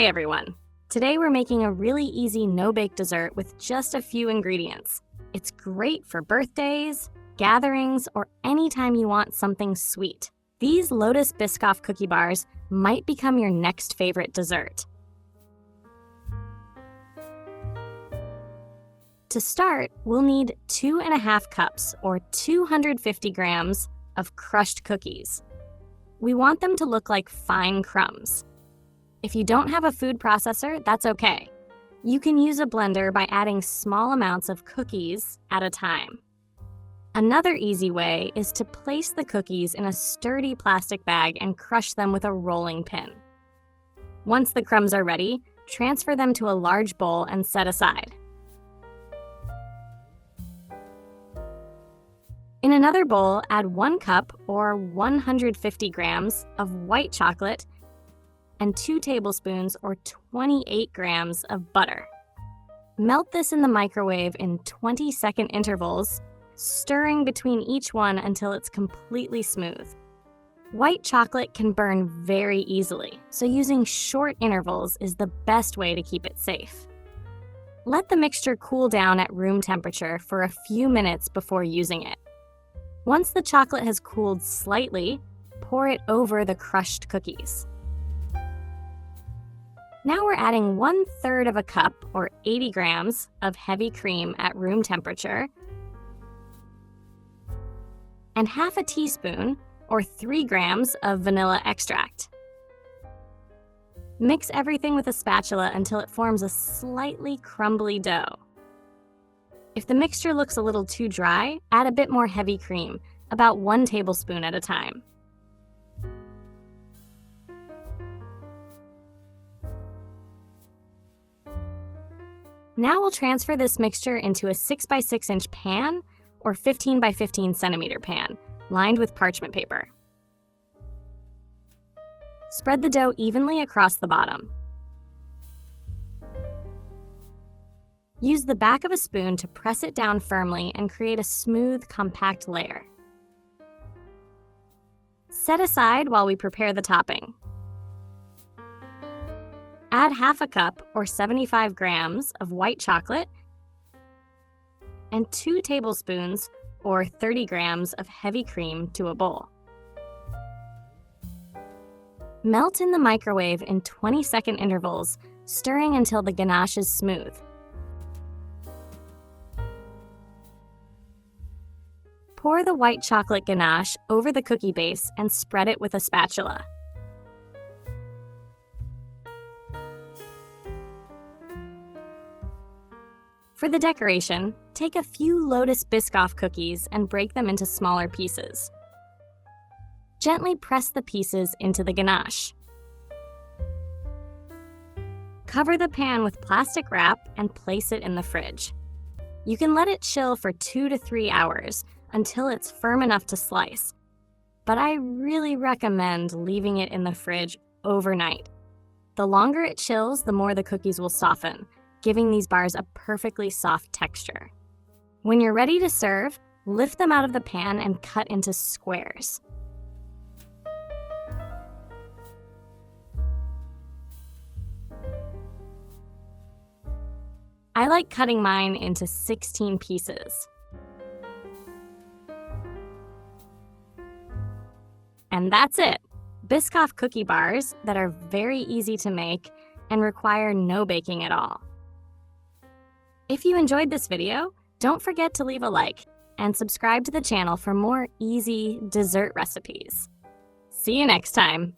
Hi everyone! Today we're making a really easy no-bake dessert with just a few ingredients. It's great for birthdays, gatherings, or anytime you want something sweet. These Lotus Biscoff cookie bars might become your next favorite dessert. To start, we'll need 2.5 cups or 250 grams of crushed cookies. We want them to look like fine crumbs. If you don't have a food processor, that's okay. You can use a blender by adding small amounts of cookies at a time. Another easy way is to place the cookies in a sturdy plastic bag and crush them with a rolling pin. Once the crumbs are ready, transfer them to a large bowl and set aside. In another bowl, add 1 cup or 150 grams of white chocolate and 2 tablespoons or 28 grams of butter. Melt this in the microwave in 20-second intervals, stirring between each one until it's completely smooth. White chocolate can burn very easily, so using short intervals is the best way to keep it safe. Let the mixture cool down at room temperature for a few minutes before using it. Once the chocolate has cooled slightly, pour it over the crushed cookies. Now we're adding 1/3 of a cup or 80 grams of heavy cream at room temperature and half a teaspoon or 3 grams of vanilla extract. Mix everything with a spatula until it forms a slightly crumbly dough. If the mixture looks a little too dry, add a bit more heavy cream, about 1 tablespoon at a time. Now we'll transfer this mixture into a 6x6 inch pan or 15x15 centimeter pan, lined with parchment paper. Spread the dough evenly across the bottom. Use the back of a spoon to press it down firmly and create a smooth, compact layer. Set aside while we prepare the topping. Add half a cup or 75 grams of white chocolate and 2 tablespoons or 30 grams of heavy cream to a bowl. Melt in the microwave in 20-second intervals, stirring until the ganache is smooth. Pour the white chocolate ganache over the cookie base and spread it with a spatula. For the decoration, take a few Lotus Biscoff cookies and break them into smaller pieces. Gently press the pieces into the ganache. Cover the pan with plastic wrap and place it in the fridge. You can let it chill for 2 to 3 hours until it's firm enough to slice, but I really recommend leaving it in the fridge overnight. The longer it chills, the more the cookies will soften, giving these bars a perfectly soft texture. When you're ready to serve, lift them out of the pan and cut into squares. I like cutting mine into 16 pieces. And that's it! Biscoff cookie bars that are very easy to make and require no baking at all. If you enjoyed this video, don't forget to leave a like and subscribe to the channel for more easy dessert recipes. See you next time!